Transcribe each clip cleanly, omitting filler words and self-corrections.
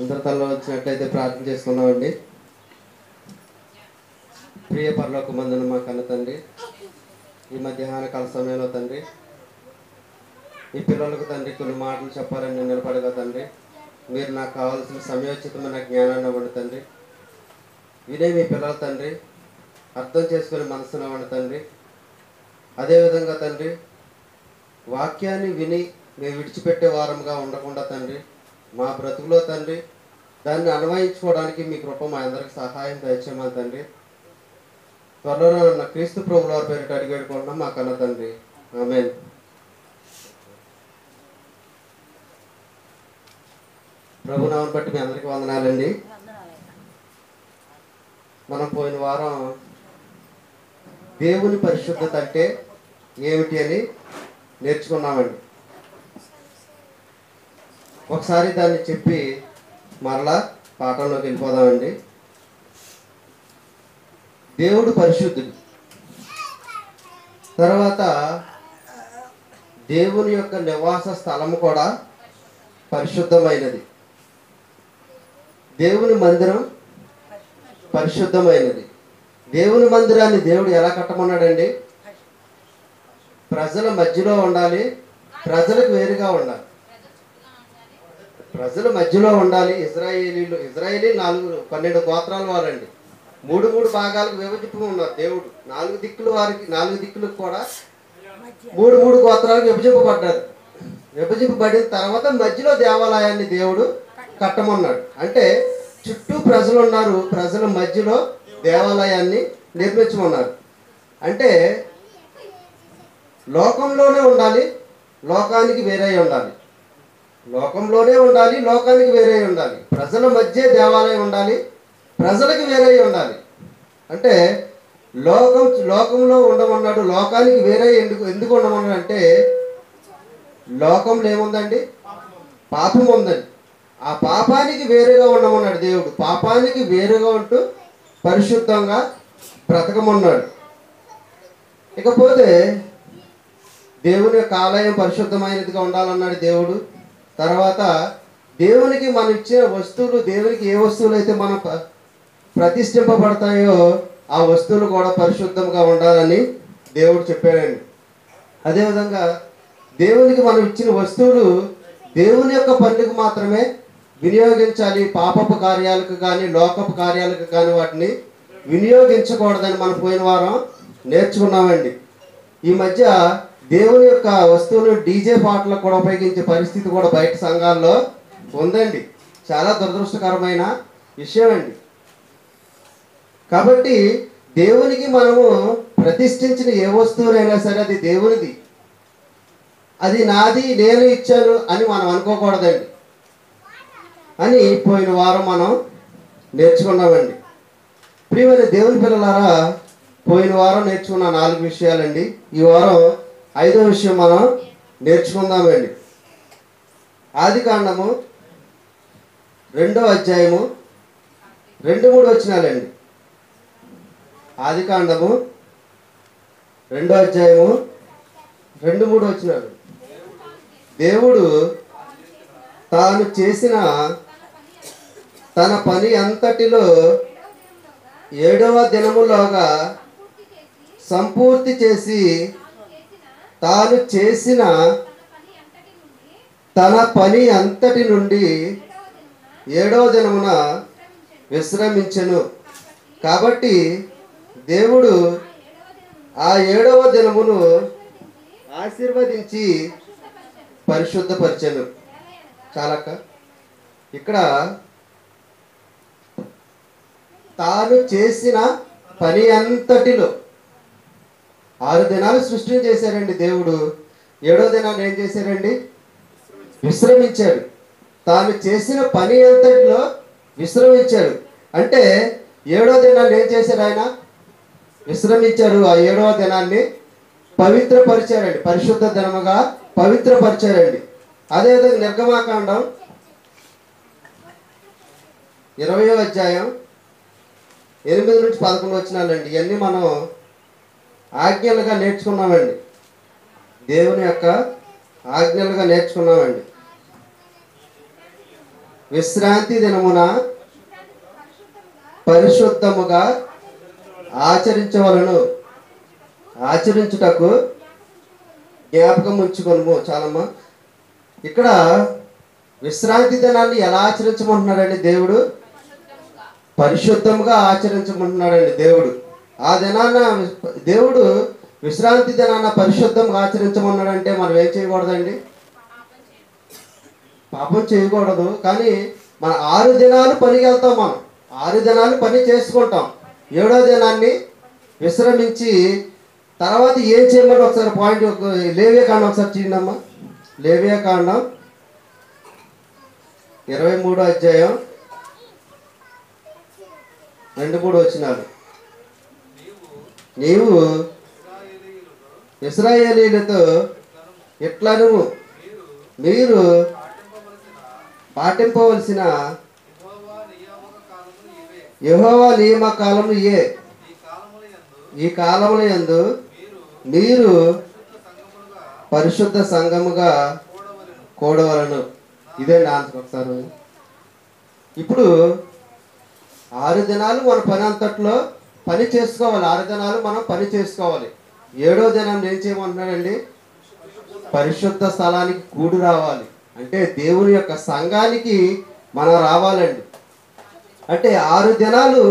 అందరి తనలో వచ్చినట్లయితే ప్రార్థన చేసుకున్నామండి. ప్రియ పరలోకమందున మా కన్న తండ్రి, ఈ మధ్యాహ్న కాల సమయంలో తండ్రి ఈ పిల్లలకు తండ్రి కొన్ని మాటలు చెప్పాలని నేను నిలబడగా తండ్రి, మీరు నాకు కావాల్సిన సమయోచితమైన జ్ఞానాన్ని ఇవ్వండి తండ్రి. వినే మీ పిల్లల తండ్రి అర్థం చేసుకునే మనసును ఇవ్వండి తండ్రి. అదేవిధంగా తండ్రి వాక్యాన్ని విని మేము విడిచిపెట్టే వారంగా ఉండకుండా తండ్రి, మా బ్రతుకులో తండ్రి దాన్ని అన్వయించుకోవడానికి మీ కృప మా అందరికి సహాయం దయచేయమని తండ్రి. త్వరలో ఉన్న క్రీస్తు ప్రభుల వారి పేరిట అడిగి వేడుకుంటున్నాం మా కన్న తండ్రి, ఆమేన్. ప్రభునామం బట్టి మీ అందరికీ వందనాలండి. మనం పోయిన వారం దేవుని పరిశుద్ధత అంటే ఏమిటి అని నేర్చుకున్నామండి. ఒకసారి దాన్ని చెప్పి మరలా పాఠంలోకి వెళ్ళిపోదామండి. దేవుడు పరిశుద్ధుడు. తర్వాత దేవుని యొక్క నివాస స్థలము కూడా పరిశుద్ధమైనది. దేవుని మందిరం పరిశుద్ధమైనది. దేవుని మందిరాన్ని దేవుడు ఎలా కట్టమన్నాడండి? ప్రజల మధ్యలో ఉండాలి, ప్రజలకు వేరుగా ఉండాలి. ప్రజల మధ్యలో ఉండాలి. ఇజ్రాయేలీ 12 గోత్రాల వారండి. 3 భాగాలకు విభజింపు ఉన్నారు. దేవుడు 4 దిక్కులు వారికి 4 దిక్కులకు కూడా 3 గోత్రాలకు విభజింపబడ్డారు. విభజింపబడిన తర్వాత మధ్యలో దేవాలయాన్ని దేవుడు కట్టమన్నాడు. అంటే చుట్టూ ప్రజలు ఉన్నారు, ప్రజల మధ్యలో దేవాలయాన్ని నిర్మించమన్నారు. అంటే లోకంలోనే ఉండాలి, లోకానికి వేరే ఉండాలి. లోకంలోనే ఉండాలి, లోకానికి వేరే ఉండాలి. ప్రజల మధ్య దేవాలయం ఉండాలి, ప్రజలకు వేరే ఉండాలి. అంటే లోకంలో ఉండమన్నాడు, లోకానికి వేరే ఎందుకు ఉండమన్నాడు అంటే లోకంలో ఏముందండి? పాపం ఉందండి. ఆ పాపానికి వేరుగా ఉండమన్నాడు దేవుడు. పాపానికి వేరుగా ఉంటూ పరిశుద్ధంగా బ్రతకమన్నాడు. ఇకపోతే దేవుని యొక్క ఆలయం పరిశుద్ధమైనదిగా ఉండాలన్నాడు దేవుడు. తర్వాత దేవునికి మనం ఇచ్చిన వస్తువులు, దేవునికి ఏ వస్తువులు అయితే మనం ప్రతిష్ఠింపబడతాయో ఆ వస్తువులు కూడా పరిశుద్ధంగా ఉండాలని దేవుడు చెప్పాడండి. అదేవిధంగా దేవునికి మనం ఇచ్చిన వస్తువులు దేవుని యొక్క పనులకు మాత్రమే వినియోగించాలి. పాపపు కార్యాలకు కానీ లోకపు కార్యాలకు కానీ వాటిని వినియోగించకూడదని మనం పోయిన వారం నేర్చుకున్నామండి. ఈ మధ్య దేవుని యొక్క వస్తువులు డీజే పాటలకు కూడా ఉపయోగించే పరిస్థితి కూడా బయట సంఘాల్లో ఉందండి. చాలా దురదృష్టకరమైన విషయం అండి. కాబట్టి దేవునికి మనము ప్రతిష్ఠించిన ఏ వస్తువునైనా సరే అది దేవునిది, అది నాది, నేను ఇచ్చాను అని మనం అనుకోకూడదండి అని పోయిన వారం మనం నేర్చుకున్నామండి. ప్రియమైన దేవుని పిల్లలారా, పోయిన వారం నేర్చుకున్న 4 విషయాలండి. ఈ వారం 5వ విషయం మనం నేర్చుకుందామండి. ఆదికాండము 2వ అధ్యాయము 2-3 వచనాలండి. ఆదికాండము 2వ అధ్యాయము 2-3 వచనాలు. దేవుడు తాను చేసిన తన పని అంతటిలో 7వ దినములోగా సంపూర్తి చేసి తాను చేసిన తన పని అంతటి నుండి 7వ దినమున విశ్రమించెను. కాబట్టి దేవుడు ఆ 7వ దినమును ఆశీర్వదించి పరిశుద్ధపరిచెను. చాలక్క, ఇక్కడ తాను చేసిన పని అంతటిలో 6 దినాలు సృష్టిని చేశారండి దేవుడు. 7వ దినాన్ని ఏం చేశారండి? విశ్రమించాడు. తాను చేసిన పని అంతటిలో విశ్రమించాడు. అంటే 7వ దినాన్ని ఏం చేశారు? ఆయన విశ్రమించారు. ఆ 7వ దినాన్ని పవిత్రపరిచారండి, పరిశుద్ధ దినముగా పవిత్రపరిచారండి. అదేవిధంగా నిర్గమాకాండం 20వ అధ్యాయం 8-11 వచనాలండి. ఇవన్నీ మనం ఆజ్ఞలుగా నేర్చుకున్నామండి. దేవుని యొక్క ఆజ్ఞలుగా నేర్చుకున్నామండి. విశ్రాంతి దినమున పరిశుద్ధముగా ఆచరించవలను. ఆచరించుటకు జ్ఞాపకం ఉంచుకొనుము. చాలమ్మా. ఇక్కడ విశ్రాంతి దినాన్ని ఎలా ఆచరించమంటున్నాడండి దేవుడు? పరిశుద్ధంగా ఆచరించమంటున్నాడండి దేవుడు. ఆ దినాన దేవుడు విశ్రాంతి దినాన పరిశుద్ధంగా ఆచరించమన్నాడంటే మనం ఏం చేయకూడదండి? పాపం చేయకూడదు. కానీ మన 6 దినాలు పనికి వెళ్తాం. మనం 6 దినాలు పని చేసుకుంటాం. 7వ దినాన్ని విశ్రమించి తర్వాత ఏం చేయమని ఒకసారి పాయింట్ లేవియాకాండం ఒకసారి చూడమ్మా. లేవియాకాండం 23వ అధ్యాయం 2-3 వచనాలు. నీవు ఇశ్రాయేలీయులతో ఇట్లను మీరు పాటింపవలసిన యెహోవా నియామకాలములు ఇవే. ఈ కాలముల యందు మీరు పరిశుద్ధ సంఘముగా కూడవలను. ఇదే నా ఆన్సర్. ఒకసారి ఇప్పుడు 6 దినాలు మన పని అంతట్లో పని చేసుకోవాలి. 6 దినాలు మనం పని చేసుకోవాలి. 7వ దినం ఏం చేయమంటున్నాడండి? పరిశుద్ధ స్థలానికి కూడి రావాలి. అంటే దేవుని యొక్క సంఘానికి మనం రావాలండి. అంటే 6 దినాలు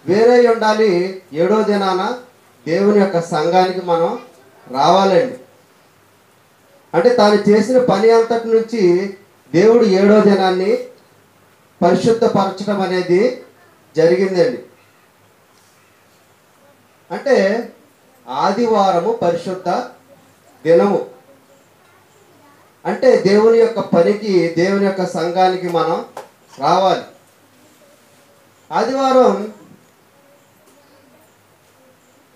వేరే ఉండాలి. 7వ దినాన దేవుని యొక్క సంఘానికి మనం రావాలండి. అంటే తాను చేసిన పని అంతటి నుంచి దేవుడు 7వ దినాన్ని పరిశుద్ధపరచడం అనేది జరిగిందండి. అంటే ఆదివారము పరిశుద్ధ దినము. అంటే దేవుని యొక్క పనికి, దేవుని యొక్క సంఘానికి మనం రావాలి. ఆదివారం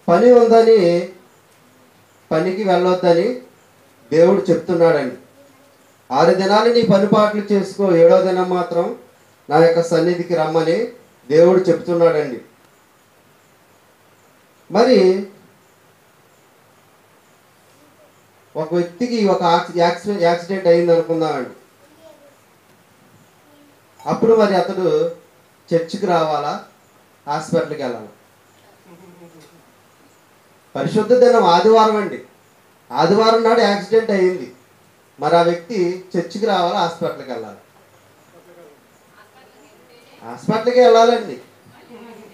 పని ఉందని పనికి వెళ్ళొద్దని దేవుడు చెప్తున్నాడండి. 6 దినాలు నీ పని పాటలు చేసుకో, 7వ దినం మాత్రం నా యొక్క సన్నిధికి రమ్మని దేవుడు చెప్తున్నాడండి. మరి ఒక వ్యక్తికి ఒక యాక్సిడెంట్ అయింది అనుకుందామండి. అప్పుడు మరి అతడు చర్చికి రావాలా, హాస్పిటల్కి వెళ్ళాలా? పరిశుద్ధ దినం ఆదివారం అండి. ఆదివారం నాడు యాక్సిడెంట్ అయ్యింది. మరి ఆ వ్యక్తి చర్చికి రావాలా, హాస్పిటల్కి వెళ్ళాలి? హాస్పిటల్కి వెళ్ళాలండి.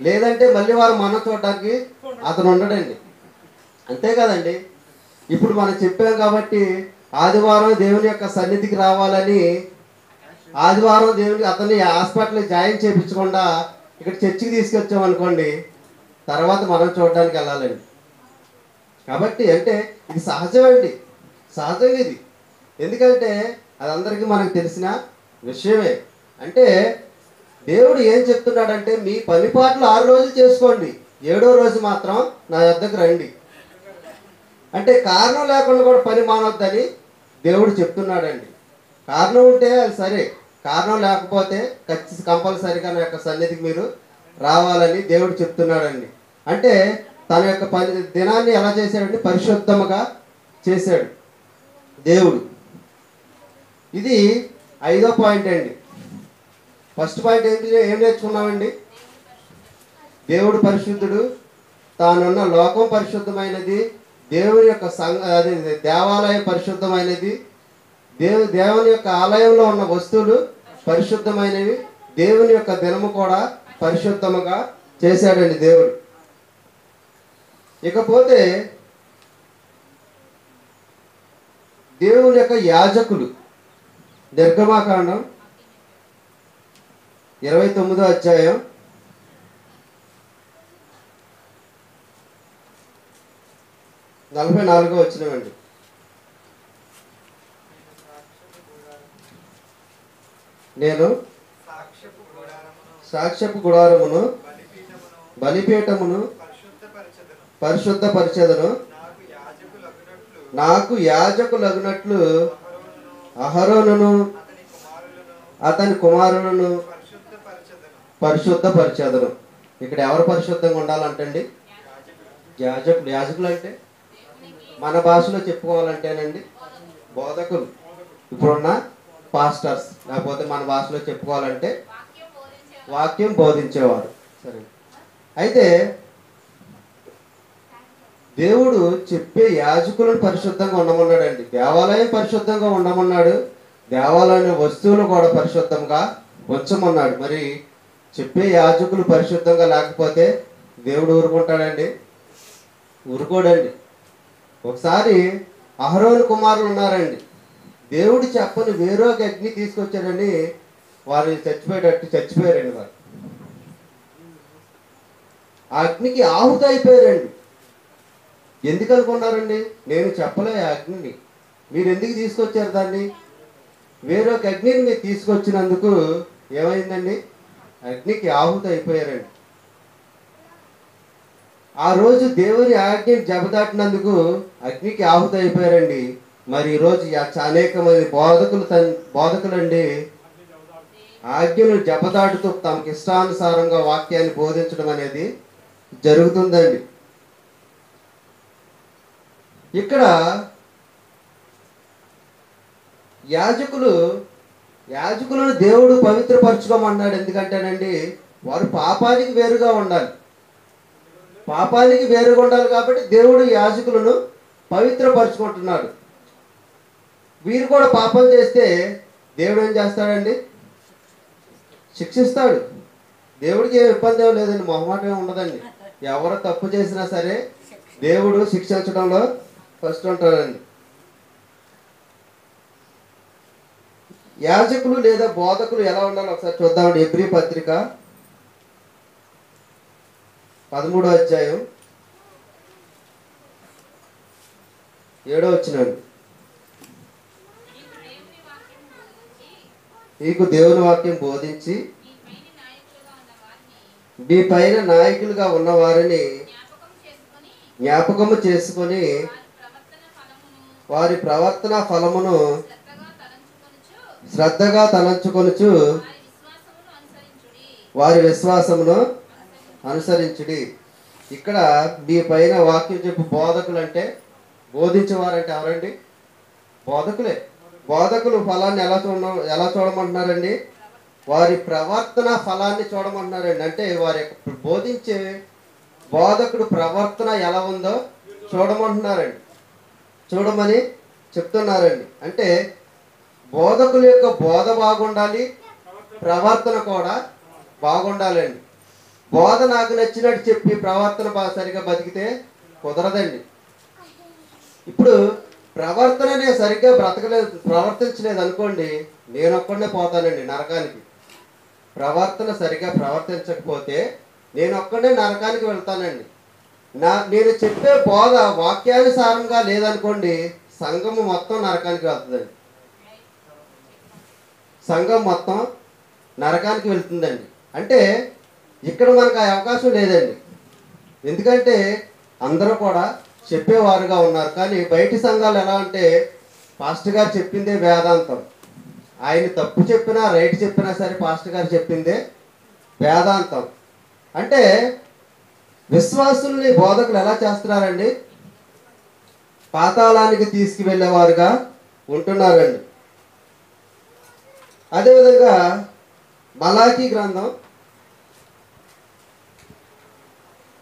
లేదంటే మళ్ళీ వారు మనం చూడడానికి అతను ఉండడండి. అంతే కదండి. ఇప్పుడు మనం చెప్పాం కాబట్టి ఆదివారం దేవుని యొక్క సన్నిధికి రావాలని ఆదివారం దేవుని అతన్ని హాస్పిటల్ జాయిన్ చేయించకుండా ఇక్కడ చర్చికి తీసుకొచ్చాం అనుకోండి, తర్వాత మనం చూడడానికి వెళ్ళాలండి. కాబట్టి అంటే ఇది సహజమండి, సహజం ఇది. ఎందుకంటే అది అందరికీ మనకు తెలిసిన విషయమే. అంటే దేవుడు ఏం చెప్తున్నాడంటే మీ పని పాటలు 6 రోజులు చేసుకోండి, 7వ రోజు మాత్రం నా యొద్దకు రండి. అంటే కారణం లేకుండా కూడా పని మానొద్దని దేవుడు చెప్తున్నాడండి. కారణం ఉంటే అది సరే, కారణం లేకపోతే కంపల్సరిగా నా యొక్క సన్నిధికి మీరు రావాలని దేవుడు చెప్తున్నాడండి. అంటే తన యొక్క దినాన్ని ఎలా చేశాడండి? పరిశుద్ధముగా చేశాడు దేవుడు. ఇది 5వ పాయింట్ అండి. ఫస్ట్ పాయింట్ ఏం నేర్చుకున్నామండి? దేవుడు పరిశుద్ధుడు, తానున్న లోకం పరిశుద్ధమైనది, దేవుని యొక్క దేవాలయం పరిశుద్ధమైనది, దేవుని యొక్క ఆలయంలో ఉన్న వస్తువులు పరిశుద్ధమైనవి, దేవుని యొక్క దినము కూడా పరిశుద్ధముగా చేశాడండి దేవుడు. ఇకపోతే దేవుని యొక్క యాజకులు, నిర్గమాకాండం 29వ అధ్యాయం 44వ వచనమండి. నేను సాక్ష్యపు గుడారమును బలిపీఠమును పరిశుద్ధపరచెదను, నాకు యాజకులగునట్లు అహరోనును అతని కుమారులను పరిశుద్ధపరచెదను. ఇక్కడ ఎవరు పరిశుద్ధంగా ఉండాలంటండి? యాజకులు. యాజకులు అంటే మన భాషలో చెప్పుకోవాలంటేనండి బోధకులు. ఇప్పుడున్న పాస్టర్స్, లేకపోతే మన భాషలో చెప్పుకోవాలంటే వాక్యం బోధించేవారు. సరే, అయితే దేవుడు చెప్పే యాజకులను పరిశుద్ధంగా ఉండమన్నాడండి. దేవాలయం పరిశుద్ధంగా ఉండమన్నాడు, దేవాలయం వస్తువులు కూడా పరిశుద్ధంగా ఉంచమన్నాడు. మరి చెప్పే యాజకులు పరిశుద్ధంగా లేకపోతే దేవుడు ఊరుకుంటాడండి? ఊరుకోడండి. ఒకసారి అహరోను కుమారులు ఉన్నారండి, దేవుడు చెప్పని వేరొక అగ్ని తీసుకొచ్చాడని వారిని చచ్చిపోయారండి. వారు ఆ అగ్నికి ఆహుతి అయిపోయారండి. ఎందుకు అనుకున్నారండి? నేను చెప్పలే ఆ అగ్నిని, మీరు ఎందుకు తీసుకొచ్చారు దాన్ని? వేరొక అగ్నిని మీరు తీసుకొచ్చినందుకు ఏమైందండి? అగ్నికి ఆహుతి అయిపోయారండి. ఆ రోజు దేవుని ఆజ్ఞని జబదాటినందుకు అగ్నికి ఆహుతి అయిపోయారండి. మరి ఈరోజు అనేక మంది బోధకులండి ఆజ్ఞను జబదాటుతూ తమకి ఇష్టానుసారంగా వాక్యాన్ని బోధించడం అనేది జరుగుతుందండి. ఇక్కడ యాజకులను దేవుడు పవిత్రపరచుకోమన్నాడు. ఎందుకంటేనండి వారు పాపానికి వేరుగా ఉండాలి. పాపానికి వేరుగా ఉండాలి కాబట్టి దేవుడు యాజకులను పవిత్రపరచుకుంటున్నాడు. వీరు కూడా పాపం చేస్తే దేవుడు ఏం చేస్తాడండి? శిక్షిస్తాడు. దేవుడికి ఏం ఇబ్బంది ఏం లేదండి, మొహమాటం ఏమి ఉండదండి. ఎవరు తప్పు చేసినా సరే దేవుడు శిక్షించడంలో ఫస్ట్ ఉంటాడండి. యాజకులు లేదా బోధకులు ఎలా ఉండాలో ఒకసారి చూద్దామండి. హెబ్రీ పత్రిక 13వ అధ్యాయం 7వ వచనం. నీకు దేవుని వాక్యం బోధించి మీ పైన నాయకులుగా ఉన్న వారిని జ్ఞాపకము చేసుకొని వారి ప్రవర్తన ఫలమును శ్రద్ధగా తలంచుకొనుచు వారి విశ్వాసమును అనుసరించుడి. ఇక్కడ మీ పైన వాక్యం చెప్పు బోధకులు అంటే, బోధించేవారంటే ఎవరండి? బోధకులే. బోధకులు ఫలాన్ని ఎలా చూడమంటున్నారండి? వారి ప్రవర్తన ఫలాన్ని చూడమంటున్నారండి. అంటే వారి బోధించే బోధకుడు ప్రవర్తన ఎలా ఉందో చూడమంటున్నారండి, చూడమని చెప్తున్నారండి. అంటే బోధకుల యొక్క బోధ బాగుండాలి, ప్రవర్తన కూడా బాగుండాలండి. బోధ నాకు నచ్చినట్టు చెప్పి ప్రవర్తన సరిగా బతికితే కుదరదండి. ఇప్పుడు ప్రవర్తన నేను సరిగ్గా ప్రవర్తించలేదు అనుకోండి, నేను ఒక్కడే పోతానండి నరకానికి. ప్రవర్తన సరిగ్గా ప్రవర్తించకపోతే నేను ఒక్కడే నరకానికి వెళ్తానండి. నేను చెప్పే బోధ వాక్యానుసారంగా లేదనుకోండి, సంఘము మొత్తం నరకానికి వెళ్తుందండి. సంఘం మొత్తం నరకానికి వెళ్తుందండి. అంటే ఇక్కడ మనకు ఆ అవకాశం లేదండి. ఎందుకంటే అందరూ కూడా చెప్పేవారుగా ఉన్నారు. కానీ బయటి సంఘాలు ఎలా అంటే పాస్టర్ గారు చెప్పిందే వేదాంతం. ఆయన తప్పు చెప్పినా రైట్ చెప్పినా సరే పాస్టర్ గారు చెప్పిందే వేదాంతం. అంటే విశ్వాసుల్ని బోధకులు ఎలా చేస్తున్నారండి? పాతాళానికి తీసుకువెళ్ళేవారుగా ఉంటున్నారండి. అదేవిధంగా మలాకీ గ్రంథం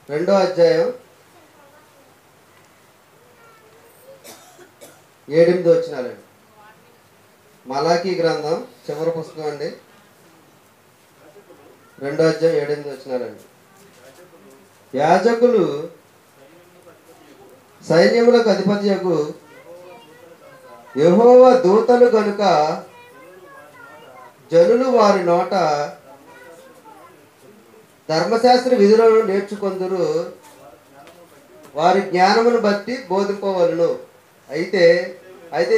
2వ అధ్యాయం 7-8 వచనాలండి. మలాకీ గ్రంథం చివరి పుస్తకం అండి, 2వ అధ్యాయం 7-8 వచనాలండి. యాజకులు సైన్యములకు అధిపతియగు యెహోవా దూతలు గనుక జనులు వారి నోట ధర్మశాస్త్ర విధులను నేర్చుకొందురు, వారి జ్ఞానమును బట్టి బోధింపవలను. అయితే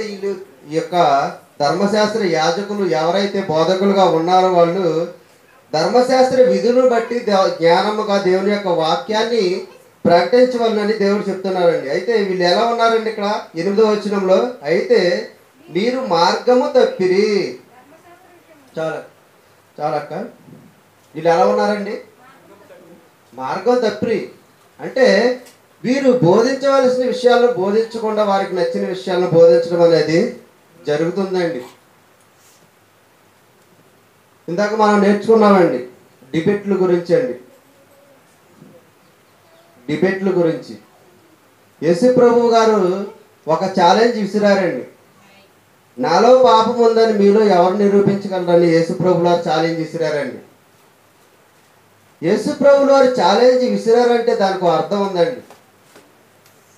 వీళ్ళు ఈ యొక్క ధర్మశాస్త్ర యాజకులు ఎవరైతే బోధకులుగా ఉన్నారో వాళ్ళు ధర్మశాస్త్ర విధులను బట్టి జ్ఞానముగా దేవుని యొక్క వాక్యాన్ని ప్రకటించవలనని దేవుడు చెప్తున్నారండి. అయితే వీళ్ళు ఎలా ఉన్నారండి? ఇక్కడ 8వ వచనంలో, అయితే మీరు మార్గము తప్పిరి. చాలా అక్క, వీళ్ళు ఎలా ఉన్నారండి? మార్గం తప్పిరి. అంటే వీరు బోధించవలసిన విషయాలను బోధించకుండా వారికి నచ్చిన విషయాలను బోధించడం అనేది జరుగుతుందండి. ఇందాక మనం నేర్చుకున్నామండి డిబేట్ల గురించి అండి. డిబేట్ల గురించి యేసు ప్రభు గారు ఒక ఛాలెంజ్ విసిరారండి. నాలో పాపం ఉందని మీలో ఎవరు నిరూపించగలరని యేసు ప్రభు వారు ఛాలెంజ్ విసిరారండి. యేసు ప్రభు వారు ఛాలెంజ్ విసిరారంటే దానికి అర్థం ఉందండి.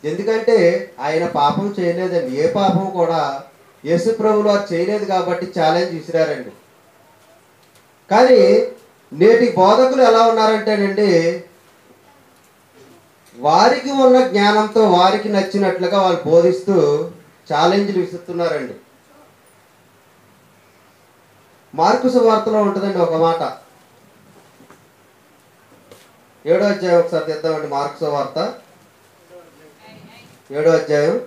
ఎందుకంటే ఆయన పాపం చేయలేదండి. ఏ పాపం కూడా యేసు ప్రభు వారు చేయలేదు కాబట్టి ఛాలెంజ్ విసిరారండి. కానీ నేటి బోధకులు ఎలా ఉన్నారంటేనండి, వారికి ఉన్న జ్ఞానంతో వారికి నచ్చినట్లుగా వాళ్ళు బోధిస్తూ ఛాలెంజ్లు విసురుతున్నారండి. మార్కు సువార్తలో ఉంటుందండి ఒక మాట, 7వ అధ్యాయం ఒకసారి తెద్దామండి. మార్కు సువార్త 7వ అధ్యాయం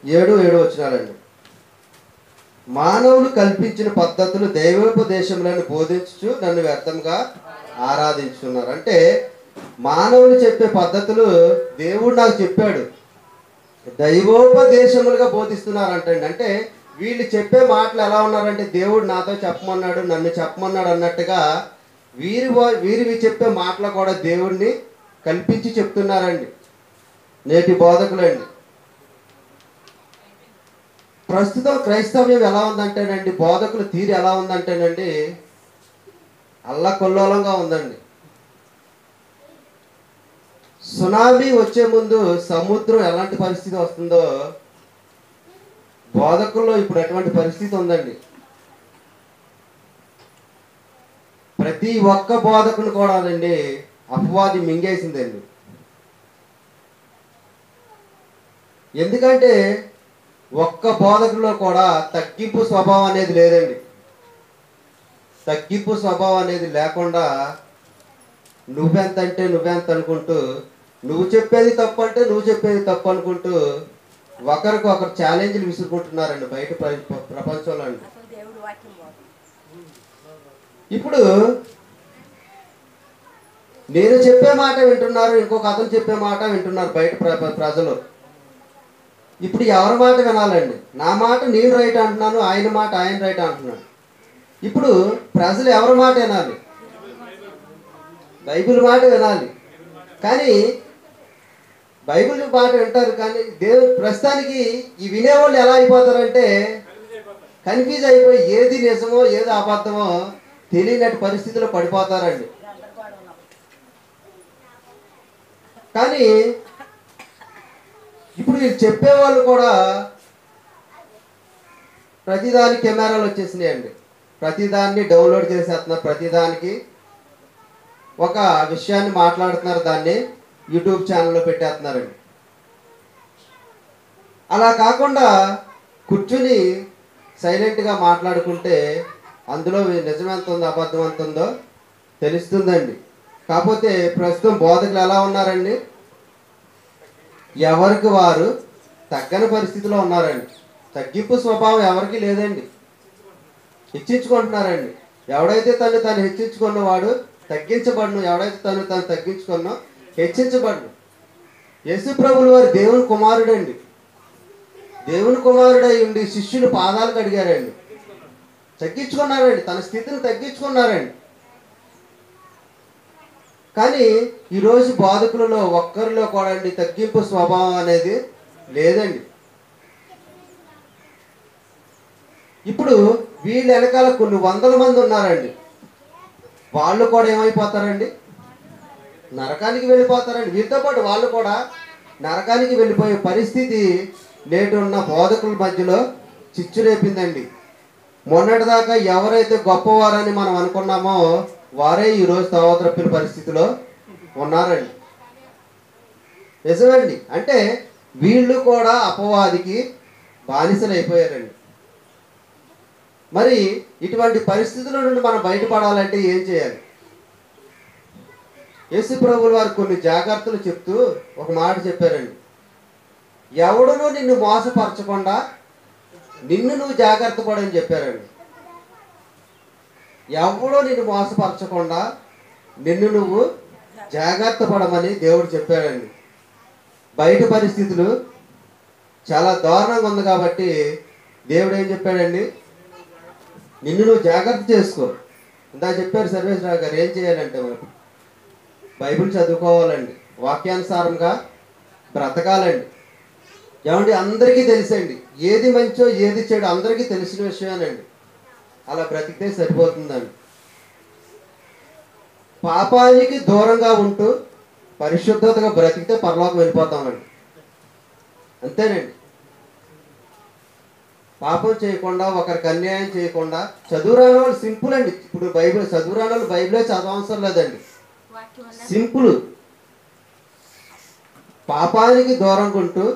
7 వచనాలండి. మానవులు కల్పించిన పద్ధతులు దైవోపదేశములను బోధించుచు నన్ను వ్యర్థంగా ఆరాధించుతున్నారు. అంటే మానవులు చెప్పే పద్ధతులు దేవుడు నాకు చెప్పాడు, దైవోపదేశములుగా బోధిస్తున్నారు అంటండి. అంటే వీళ్ళు చెప్పే మాటలు ఎలా ఉన్నారంటే దేవుడు నాతో చెప్పమన్నాడు, నన్ను చెప్పమన్నాడు అన్నట్టుగా వీరివి చెప్పే మాటలు కూడా దేవుడిని కల్పించి చెప్తున్నారండి నేటి బోధకులండి. ప్రస్తుతం క్రైస్తవ్యం ఎలా ఉందంటేనండి, బోధకుల తీరు ఎలా ఉందంటేనండి అల్లకొల్లోలంగా ఉందండి. సునామీ వచ్చే ముందు సముద్రం ఎలాంటి పరిస్థితి వస్తుందో బోధకుల్లో ఇప్పుడు అటువంటి పరిస్థితి ఉందండి. ప్రతి ఒక్క బోధకుని కూడా అండి అపవాది మింగేసిందండి. ఎందుకంటే ఒక్క బోధకులో కూడా తగ్గింపు స్వభావం అనేది లేదండి. తగ్గింపు స్వభావం అనేది లేకుండా నువ్వెంత అంటే నువ్వెంత అనుకుంటూ, నువ్వు చెప్పేది తప్పు అంటే నువ్వు చెప్పేది తప్పు అనుకుంటూ ఒకరికి ఒకరు ఛాలెంజ్లు విసురుకుంటున్నారండి బయట ప్రపంచంలో అండి. ఇప్పుడు నేను చెప్పే మాట వింటున్నారు, ఇంకొక అతను చెప్పే మాట వింటున్నారు బయట ప్రజలు. ఇప్పుడు ఎవరి మాట వినాలండి? నా మాట నేను రైట్ అంటున్నాను, ఆయన మాట ఆయన రైట్ అంటున్నాను. ఇప్పుడు ప్రజలు ఎవరి మాట వినాలి? బైబిల్ మాట వినాలి. కానీ బైబిల్ మాట వింటారు, కానీ దేవుడు ప్రస్తుతానికి ఈ వినేవాళ్ళు ఎలా అయిపోతారంటే కన్ఫ్యూజ్ అయిపోయి ఏది నిజమో ఏది అబద్ధమో తెలియనట్టు పరిస్థితిలో పడిపోతారండి. కానీ ఇప్పుడు వీళ్ళు చెప్పేవాళ్ళు కూడా ప్రతిదానికి కెమెరాలు వచ్చేసినాయండి, ప్రతిదాన్ని డౌన్లోడ్ చేసేస్తున్నారు, ప్రతిదానికి ఒక విషయాన్ని మాట్లాడుతున్నారు, దాన్ని యూట్యూబ్ ఛానల్లో పెట్టేస్తున్నారండి. అలా కాకుండా కూర్చుని సైలెంట్గా మాట్లాడుకుంటే అందులో నిజం ఎంత ఉందో అబద్ధం ఎంత ఉందో తెలుస్తుందండి. కాకపోతే ప్రస్తుతం బోధకులు ఎలా ఉన్నారండి? ఎవరికి వారు తగ్గని పరిస్థితిలో ఉన్నారండి. తగ్గింపు స్వభావం ఎవరికి లేదండి, హెచ్చించుకుంటున్నారండి. ఎవడైతే తను హెచ్చించుకున్నవాడు తగ్గించబడును, ఎవడైతే తను తగ్గించుకున్నా హెచ్చించబడును. యేసు ప్రభువుల వారు దేవుని కుమారుడండి. దేవుని కుమారుడై ఉండి శిష్యులు పాదాలు కడిగారండి, తగ్గించుకున్నారండి, తన స్థితిని తగ్గించుకున్నారండి. కానీ ఈరోజు బోధకులలో ఒక్కరిలో కూడా అండి తగ్గింపు స్వభావం అనేది లేదండి. ఇప్పుడు వీళ్ళ వెనకాల కొన్ని వందల మంది ఉన్నారండి. వాళ్ళు కూడా ఏమైపోతారండి? నరకానికి వెళ్ళిపోతారండి. వీరితో పాటు వాళ్ళు కూడా నరకానికి వెళ్ళిపోయే పరిస్థితి నేటి ఉన్న బోధకుల మధ్యలో చిచ్చు రేపిందండి. మొన్నటిదాకా ఎవరైతే గొప్పవారని మనం అనుకున్నామో వారే ఈరోజు తోవద్రప్పిన పరిస్థితిలో ఉన్నారండి. నిజమండి. అంటే వీళ్ళు కూడా అపవాదికి బానిసలు అయిపోయారండి. మరి ఇటువంటి పరిస్థితుల నుండి మనం బయటపడాలంటే ఏం చేయాలి? యేసు ప్రభువుల వారు కొన్ని జాగ్రత్తలు చెప్తూ ఒక మాట చెప్పారండి. ఎవడునూ నిన్ను మోసపరచకుండా నిన్ను నువ్వు జాగ్రత్త పడని చెప్పారండి. ఎవడో నిన్ను మోసపరచకుండా నిన్ను నువ్వు జాగ్రత్త పడమని దేవుడు చెప్పాడండి. బయట పరిస్థితులు చాలా దారుణంగా ఉంది కాబట్టి దేవుడు ఏం చెప్పాడండి, నిన్ను నువ్వు జాగ్రత్త చేసుకో. ఇందా చెప్పారు సర్వేశ్వరరావు గారు, ఏం చేయాలంటే మనకు బైబిల్ చదువుకోవాలండి, వాక్యానుసారంగా బ్రతకాలండి. ఏమండి, అందరికీ తెలుసండి ఏది మంచో ఏది చెడు, అందరికీ తెలిసిన విషయానండి. అలా బ్రతికితే సరిపోతుందండి. పాపానికి దూరంగా ఉంటూ పరిశుద్ధతగా బ్రతికితే పరలోకం వెళ్ళిపోతామండి. అంతేనండి. పాపం చేయకుండా, ఒకరికి అన్యాయం చేయకుండా, చదువురాని వాళ్ళు సింపుల్ అండి. ఇప్పుడు బైబిల్ చదువురాని వాళ్ళు బైబిలే చదవవసరం లేదండి, సింపుల్. పాపానికి దూరంగా ఉంటూ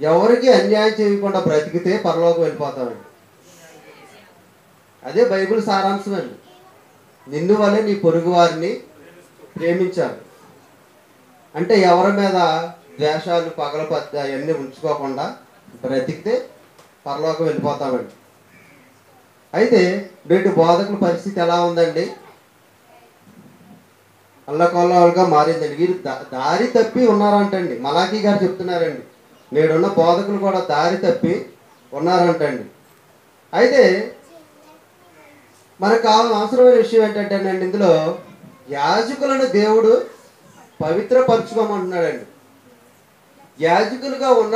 ఎవరికి అన్యాయం చేయకుండా బ్రతికితే పరలోకం వెళ్ళిపోతామండి. అదే బైబిల్ సారాంశం అండి. నిన్ను వలె నీ పొరుగు వారిని ప్రేమించాలి అంటే ఎవరి మీద ద్వేషాలు, పగలపత్తి అవన్నీ ఉంచుకోకుండా బ్రతికితే పరలోకం వెళ్ళిపోతామండి. అయితే నేటి బోధకుల పరిస్థితి ఎలా ఉందండి, అల్లకొల్లగా మారిందండి. వీరు దారి తప్పి ఉన్నారంటండి. మలాఖీ గారు చెప్తున్నారండి, నేడున్న బోధకులు కూడా దారి తప్పి ఉన్నారంటండి. అయితే మనకు అవసరమైన విషయం ఏంటంటేనండి, ఇందులో యాజకులను దేవుడు పవిత్రపరచుకోమంటున్నాడండి. యాజకులుగా ఉన్న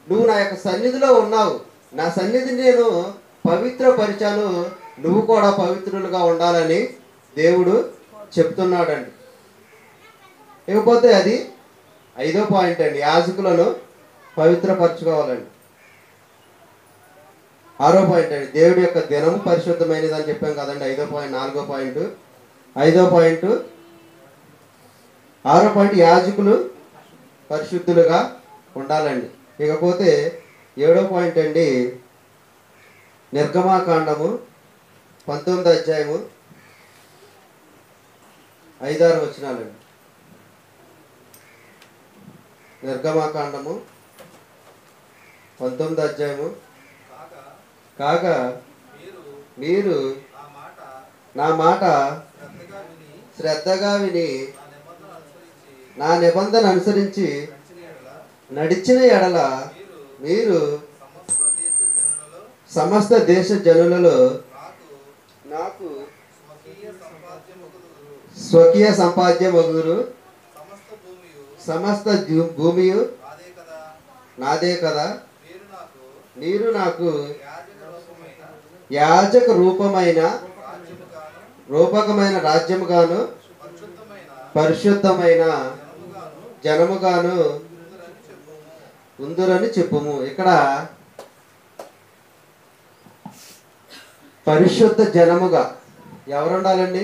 నువ్వు నా యొక్క సన్నిధిలో ఉన్నావు, నా సన్నిధిని నేను పవిత్రపరిచాను, నువ్వు కూడా పవిత్రులుగా ఉండాలని దేవుడు చెప్తున్నాడండి. ఇకపోతే అది 5వ పాయింట్ అండి, యాజకులను పవిత్రపరచుకోవాలండి. 6వ పాయింట్ అండి, దేవుడి యొక్క దినము పరిశుద్ధమైనది అని చెప్పాం కదండి. 5వ పాయింట్, 4వ పాయింట్, 5వ పాయింట్, 6వ పాయింట్ యాజకులు పరిశుద్ధులుగా ఉండాలండి. ఇకపోతే 7వ పాయింట్ అండి, నిర్గమాకాండము 19వ అధ్యాయము 5-6 వచనాలండి. నిర్గమాకాండము 19వ అధ్యాయము. కాగా మీరు నా మాట శ్రద్ధగా విని నా నిబంధన అనుసరించి నడిచిన ఎడల మీరు సమస్త దేశ జనులలో నాకు స్వకీయ సంపాద్యమగురు, సమస్త భూమియు నాదే కదా, మీరు నాకు యాజక రూపకమైన రాజ్యముగాను పరిశుద్ధమైన జనముగాను ఉందురని చెప్పుము. ఇక్కడ పరిశుద్ధ జనముగా ఎవరు ఉండాలండి?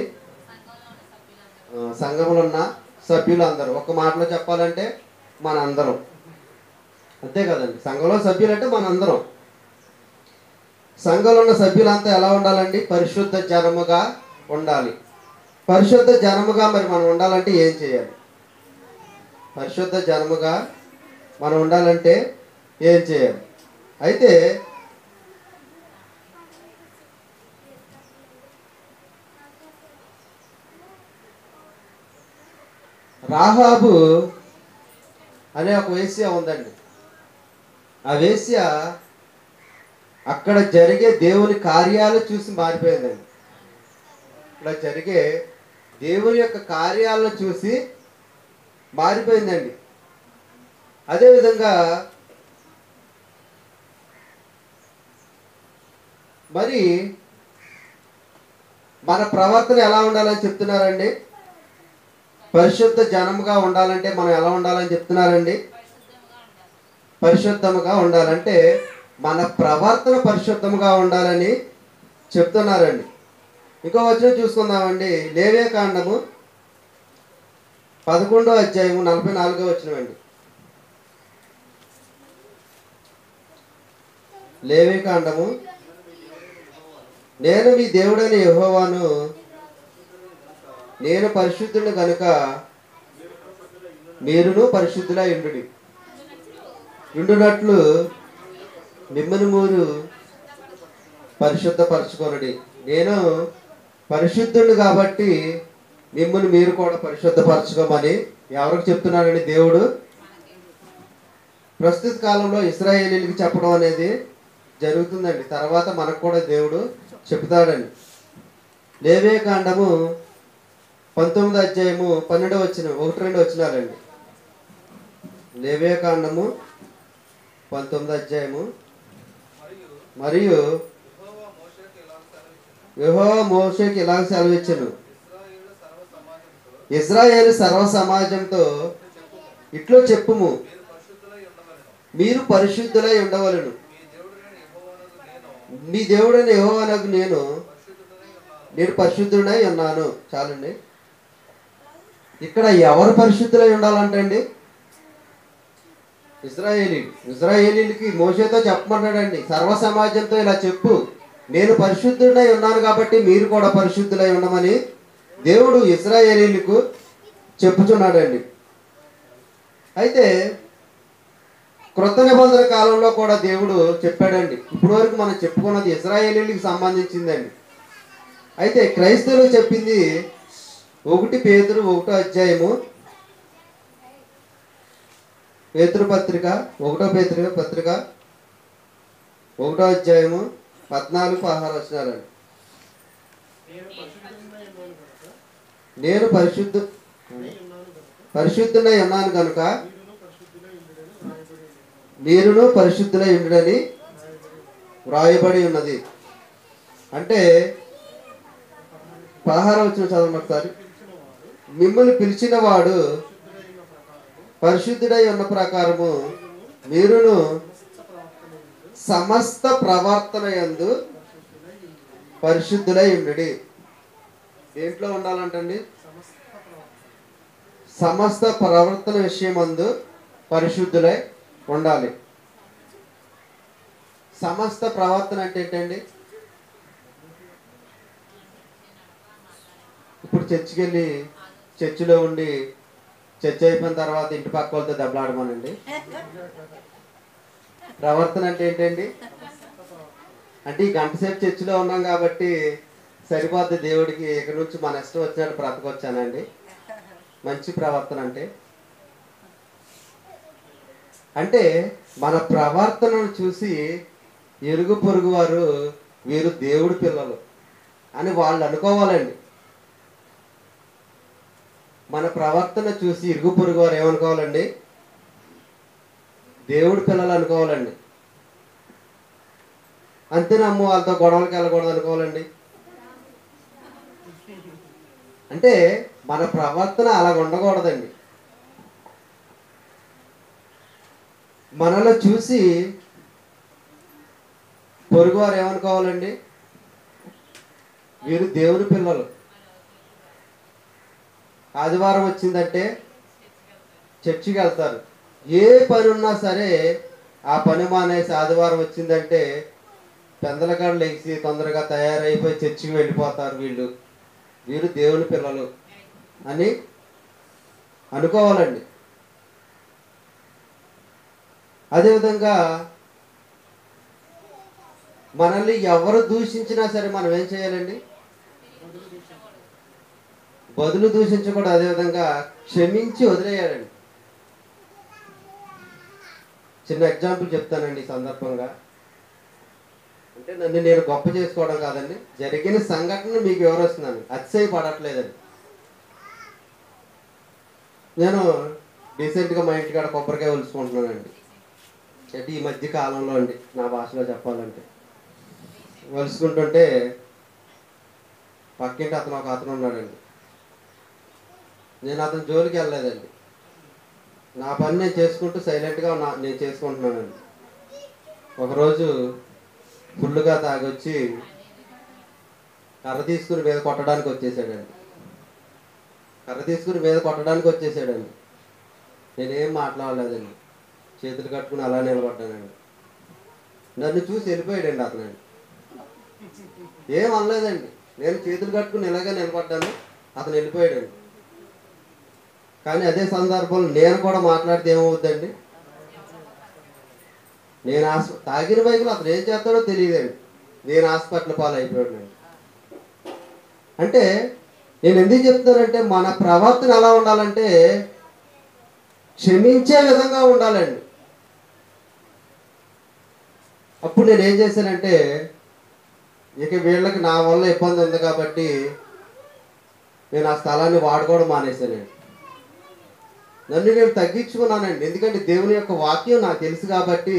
సంఘంలో ఉన్న సభ్యులు అందరూ. ఒక మాటలో చెప్పాలంటే మనందరం, అంతే కదండి. సంఘంలో సభ్యులు అంటే మనందరం. సంఘంలో ఉన్న సభ్యులంతా ఎలా ఉండాలండి? పరిశుద్ధ జనముగా ఉండాలి. పరిశుద్ధ జనముగా మరి మనం ఉండాలంటే ఏం చేయాలి? పరిశుద్ధ జనముగా మనం ఉండాలంటే ఏం చేయాలి? అయితే రాహాబు అనే ఒక వేశ్య ఉందండి. ఆ వేశ్య అక్కడ జరిగే దేవుని కార్యాలు చూసి మారిపోయిందండి. ఇక్కడ జరిగే దేవుని యొక్క కార్యాలను చూసి మారిపోయిందండి. అదేవిధంగా మరి మన ప్రవర్తన ఎలా ఉండాలని చెప్తున్నారండి? పరిశుద్ధ జనముగా ఉండాలంటే మనం ఎలా ఉండాలని చెప్తున్నారండి? పరిశుద్ధముగా ఉండాలంటే మన ప్రవర్తన పరిశుద్ధముగా ఉండాలని చెప్తున్నారండి. ఇంకో వచనం చూసుకుందామండి. లేవియకాండము 11వ అధ్యాయము 44వ వచనం అండి. లేవియకాండము, నేను మీ దేవుడైన యెహోవాను, నేను పరిశుద్ధుని కనుక మీరును పరిశుద్ధులై ఉండునట్లు మిమ్మల్ని మీరు పరిశుద్ధపరచుకొనుడి. నేను పరిశుద్ధుడు కాబట్టి మిమ్మల్ని మీరు కూడా పరిశుద్ధపరచుకోమని ఎవరికి చెప్తున్నాడండి దేవుడు? ప్రస్తుత కాలంలో ఇశ్రాయేలీయులకు చెప్పడం అనేది జరుగుతుందండి. తర్వాత మనకు కూడా దేవుడు చెప్తాడండి. లేవియా కాండము 19వ అధ్యాయము 12వ వచనం 1-2 వచనాలండి. లేవియా కాండము 19వ అధ్యాయము. మరియు యెహోవా మోషేకి ఇలాగ సెలవిచ్చెను, ఇశ్రాయేలు సర్వ సమాజంతో ఇట్లో చెప్పుము, మీరు పరిశుద్ధులై ఉండవలెను, మీ దేవుడైన యెహోవానగు నేను పరిశుద్ధుడై ఉన్నాను. చాలండి. ఇక్కడ ఎవరు పరిశుద్ధులై ఉండాలంటండి? ఇశ్రాయేలీలకి మోషేతో చెప్పమన్నాడండి, సర్వ సమాజంతో ఇలా చెప్పు, నేను పరిశుద్ధుడై ఉన్నాను కాబట్టి మీరు కూడా పరిశుద్ధులై ఉండమని దేవుడు ఇశ్రాయేలీలకు చెప్పుచున్నాడండి. అయితే క్రొత్త నిబంధన కాలంలో కూడా దేవుడు చెప్పాడండి. ఇప్పటి వరకు మనం చెప్పుకున్నది ఇశ్రాయేలీలకు సంబంధించిందండి. అయితే క్రైస్తవులకు చెప్పింది 1 పేతురు 1వ అధ్యాయము, పేతురు పత్రిక 1వ పత్రిక 1వ అధ్యాయము 14-16 వచనాలండి. నేను పరిశుద్ధుడై ఉన్నాను కనుక మీరును పరిశుద్ధులై ఉండుడని వ్రాయబడి ఉన్నది. అంటే 16వ వచనం చదవండి ఒకసారి. మిమ్మల్ని పిలిచిన వాడు పరిశుద్ధుడై ఉన్న ప్రకారము మీరును సమస్త ప్రవర్తన యందు పరిశుద్ధులై ఉండుడి. దేంట్లో ఉండాలంటండి? సమస్త ప్రవర్తన విషయమందు పరిశుద్ధులై ఉండాలి. సమస్త ప్రవర్తన అంటే ఏంటండి? ఇప్పుడు చర్చికి వెళ్ళి చర్చిలో ఉండి చర్చ్ అయిపోయిన తర్వాత ఇంటి పక్క వాళ్ళతో దెబ్బలాడమనండి. ప్రవర్తన అంటే ఏంటండి? అంటే ఈ గంట సేపు చర్చిలో ఉన్నాం కాబట్టి సరిపోద్ది దేవుడికి, ఇక్కడ నుంచి మన ఇష్టం వచ్చినట్టు బ్రతకొచ్చానండి. మంచి ప్రవర్తన అంటే మన ప్రవర్తనను చూసి ఇరుగు పొరుగు వారు వీరు దేవుడి పిల్లలు అని వాళ్ళు అనుకోవాలండి. మన ప్రవర్తన చూసి ఇరుగు పొరుగు వారు ఏమనుకోవాలండి? దేవుడి పిల్లలు అనుకోవాలండి. అంతేనమ్మ వాళ్ళతో గొడవలకి వెళ్ళకూడదు అనుకోవాలండి. అంటే మన ప్రవర్తన అలా ఉండకూడదండి. మనలో చూసి పొరుగువారు ఏమనుకోవాలండి? వీరు దేవుని పిల్లలు. ఆదివారం వచ్చిందంటే చర్చికి వెళ్తారు. ఏ పని ఉన్నా సరే ఆ పని మానేసి ఆదివారం వచ్చిందంటే పెందలకాడ లేచి తొందరగా తయారైపోయి చర్చికి వెళ్ళిపోతారు. వీరు దేవుని పిల్లలు అని అనుకోవాలండి. అదేవిధంగా మనల్ని ఎవరు దూషించినా సరే మనం ఏం చేయాలండి? బదులు దూషించకూడదు. అదేవిధంగా క్షమించి వదిలేయాలండి. చిన్న ఎగ్జాంపుల్ చెప్తానండి ఈ సందర్భంగా. అంటే నన్ను నేను గొప్ప చేసుకోవడం కాదండి, జరిగిన సంఘటన మీకు వివరిస్తున్నాను. అతిశయపడట్లేదండి. నేను రీసెంట్గా మా ఇంటికాడ కొబ్బరికాయ ఒలుచుకుంటున్నానండి. అంటే ఈ మధ్య కాలంలో అండి, నా భాషలో చెప్పాలంటే ఒలుచుకుంటుంటే పక్కింటి ఒక అతను ఉన్నాడండి. నేను అతని జోలికి వెళ్ళలేదండి. నా పని నేను చేసుకుంటూ సైలెంట్గా నేను చేసుకుంటున్నానండి. ఒకరోజు ఫుల్గా తాగొచ్చి కర్ర తీసుకుని మీద కొట్టడానికి వచ్చేసాడండి. నేనేం మాట్లాడలేదండి, చేతులు కట్టుకుని అలా నిలబడ్డానండి. నన్ను చూసి వెళ్ళిపోయాడండి అతను. ఏం అనలేదండి, నేను చేతులు కట్టుకుని ఇలాగే నిలబడ్డాను, అతను వెళ్ళిపోయాడండి. కానీ అదే సందర్భంలో నేను కూడా మాట్లాడితే ఏమవుద్దండి? నేను తాగిన బైకులు అతను ఏం చేస్తాడో తెలియదండి, నేను హాస్పిటల్ పాలైపోయాడు. అంటే నేను ఎందుకు చెప్తానంటే మన ప్రవర్తన ఎలా ఉండాలంటే క్షమించే విధంగా ఉండాలండి. అప్పుడు నేను ఏం చేశానంటే, ఇక వీళ్ళకి నా వల్ల ఇబ్బంది ఉంది కాబట్టి నేను ఆ స్థలాన్ని వాడుకోవడం మానేశానండి. నన్ను నేను తగ్గించుకున్నానండి. ఎందుకంటే దేవుని యొక్క వాక్యం నాకు తెలుసు కాబట్టి,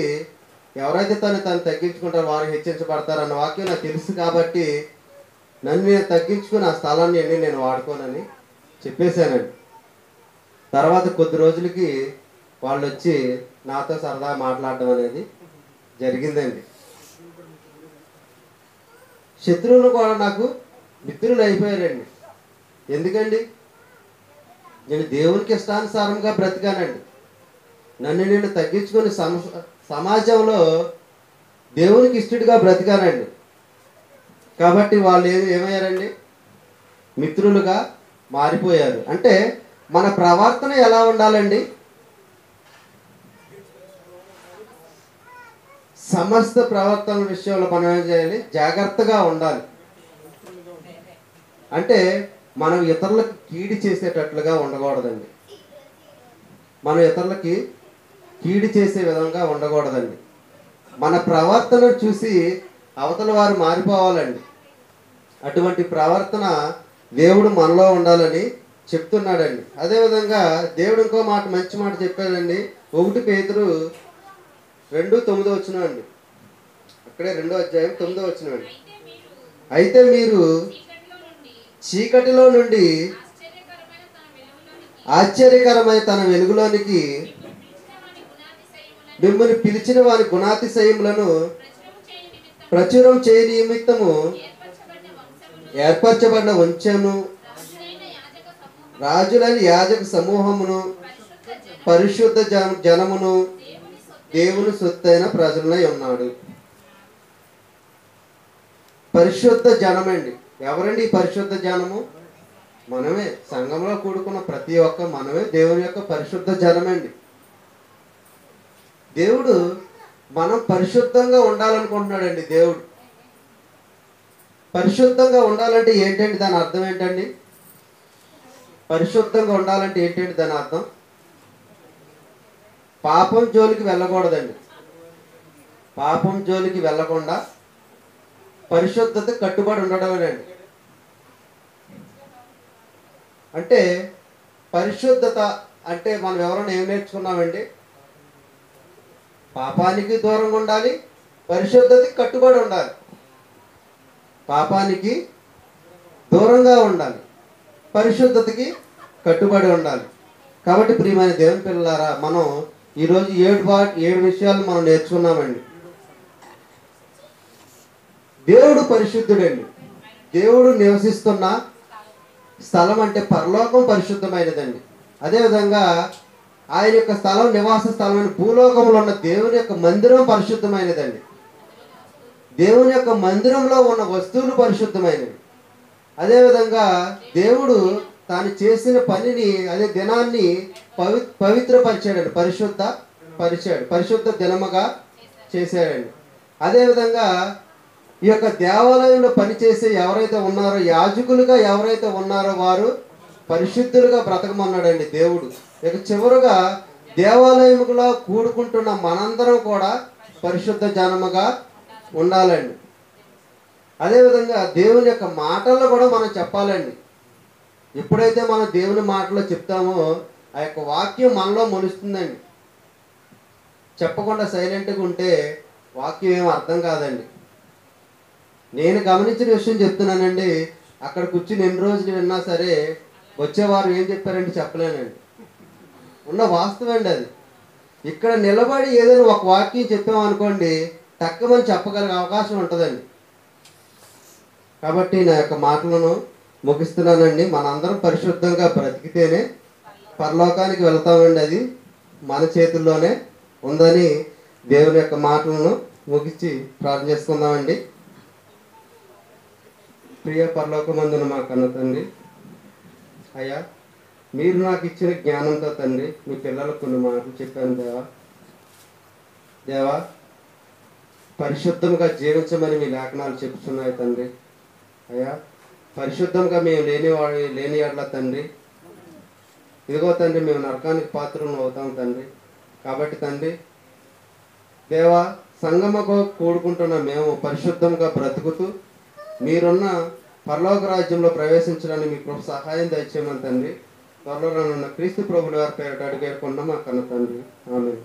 ఎవరైతే తను తగ్గించుకుంటారో వారు హెచ్చరించబడతారన్న వాక్యం నాకు తెలుసు కాబట్టి, నన్ను నేను తగ్గించుకుని ఆ స్థలాన్ని నేను వాడుకోనని చెప్పేశానండి. తర్వాత కొద్ది రోజులకి వాళ్ళు వచ్చి నాతో సరదా మాట్లాడడం అనేది జరిగిందండి. శత్రువులు కూడా నాకు మిత్రులు అయిపోయారండి. ఎందుకండి? నేను దేవునికి ఇష్టానుసారంగా బ్రతికానండి. నన్ను నేను తగ్గించుకొని సమాజంలో దేవునికి ఇష్టడిగా బ్రతికానండి. కాబట్టి వాళ్ళు ఏమయ్యారండి? మిత్రులుగా మారిపోయారు. అంటే మన ప్రవర్తన ఎలా ఉండాలండి? సమస్త ప్రవర్తన విషయంలో మనం ఏం చేయాలి? జాగ్రత్తగా ఉండాలి. అంటే మనం ఇతరులకు కీడు చేసేటట్లుగా ఉండకూడదండి. మనం ఇతరులకి కీడు చేసే విధంగా ఉండకూడదండి. మన ప్రవర్తన చూసి అవతల వారు మారిపోవాలండి. అటువంటి ప్రవర్తన దేవుడు మనలో ఉండాలని చెప్తున్నాడండి. అదేవిధంగా దేవుడు ఇంకో మాట, మంచి మాట చెప్పాడండి. 1 పేతురు 2:9 అండి. అక్కడే 2వ అధ్యాయం 9వ వచనం. అయితే మీరు చీకటిలో నుండి ఆశ్చర్యకరమైన తన వెలుగులోనికి మిమ్మల్ని పిలిచిన వారి గుణాతిశయములను ప్రచురం చేయ నిమిత్తము ఏర్పరచబడిన వంశమును, రాజులైన యాజక సమూహమును, పరిశుద్ధ జనమును, దేవుని సొత్తైన ప్రజలై ఉన్నాడు. పరిశుద్ధ జనమండి. ఎవరండి ఈ పరిశుద్ధ జనము? మనమే. సంఘంలో కూడుకున్న ప్రతి ఒక్క మనమే దేవుని యొక్క పరిశుద్ధ జనమండి. దేవుడు మనం పరిశుద్ధంగా ఉండాలనుకుంటున్నాడండి. దేవుడు పరిశుద్ధంగా ఉండాలంటే ఏంటండి? దాని అర్థం ఏంటండి? పరిశుద్ధంగా ఉండాలంటే ఏంటండి దాని అర్థం? పాపం జోలికి వెళ్ళకూడదండి. పాపం జోలికి వెళ్ళకుండా పరిశుద్ధత కట్టుబడి ఉండడమేనండి. అంటే పరిశుద్ధత అంటే మనం ఎవరైనా ఏం నేర్చుకున్నామండి? పాపానికి దూరంగా ఉండాలి, పరిశుద్ధతకి కట్టుబడి ఉండాలి. పాపానికి దూరంగా ఉండాలి, పరిశుద్ధతకి కట్టుబడి ఉండాలి. కాబట్టి ప్రియమైన దేవుని పిల్లలారా, మనం ఈరోజు 7 విషయాలు మనం నేర్చుకున్నామండి. దేవుడు పరిశుద్ధుడండి. దేవుడు నివసిస్తున్న స్థలం అంటే పరలోకం పరిశుద్ధమైనదండి. అదేవిధంగా ఆయన యొక్క స్థలం, నివాస స్థలమైన భూలోకంలో ఉన్న దేవుని యొక్క మందిరం పరిశుద్ధమైనదండి. దేవుని యొక్క మందిరంలో ఉన్న వస్తువులు పరిశుద్ధమైనవి. అదేవిధంగా దేవుడు తాను చేసిన పనిని, అదే దినాన్ని పవిత్రపరిచాడండి, పరిశుద్ధ దినముగా చేశాడండి. అదేవిధంగా ఈ యొక్క దేవాలయంలో పనిచేసే ఎవరైతే ఉన్నారో, యాజకులుగా ఎవరైతే ఉన్నారో వారు పరిశుద్ధులుగా బ్రతకమన్నాడండి దేవుడు. ఇక చివరుగా దేవాలయములో కూడుకుంటున్న మనందరం కూడా పరిశుద్ధ జనముగా ఉండాలండి. అదేవిధంగా దేవుని యొక్క మాటల్లో కూడా మనం చెప్పాలండి. ఎప్పుడైతే మనం దేవుని మాటలో చెప్తామో ఆ యొక్క వాక్యం మనలో మొలుస్తుందండి. చెప్పకుండా సైలెంట్గా ఉంటే వాక్యం ఏం అర్థం కాదండి. నేను గమనించిన విషయం చెప్తున్నానండి. అక్కడ కూర్చుని ఎన్ని రోజులు విన్నా సరే వచ్చేవారు ఏం చెప్పారంటే చెప్పలేనండి. ఉన్న వాస్తవం అండి అది. ఇక్కడ నిలబడి ఏదైనా ఒక వాక్యం చెప్పామనుకోండి, తక్కువని చెప్పగలిగే అవకాశం ఉంటుందండి. కాబట్టి నా యొక్క మాటలను ముగిస్తున్నానండి. మనందరం పరిశుద్ధంగా బ్రతికితేనే పరలోకానికి వెళ్తామండి. అది మన చేతుల్లోనే ఉందని దేవుని యొక్క మాటలను ముగించి ప్రార్థన చేసుకుందామండి. ప్రియ పరలోకమందున మా కన్న తండ్రి, అయ్యా మీరు నాకు ఇచ్చిన జ్ఞానంతో తండ్రి మీ పిల్లలకు కొన్ని మాటలు చెప్పాను దేవా. పరిశుద్ధంగా జీవించమని మీ లేఖనాలు చెప్తున్నాయి తండ్రి. అయ్యా పరిశుద్ధంగా మేము లేని ఎడల తండ్రి ఇదిగో తండ్రి మేము నరకానికి పాత్రలు అవుతాం తండ్రి. కాబట్టి తండ్రి దేవా, సంగమకు కూడుకుంటున్న మేము పరిశుద్ధంగా బ్రతుకుతూ మీరున్న పరలోక రాజ్యంలో ప్రవేశించడానికి మీ కృప సహాయం దయచేయమని తండ్రి. త్వరలో ఉన్న క్రీస్తు ప్రభుల వారి పేరిట అడిగేయకుండా మా కన్న తండ్రి. ఆమేన్.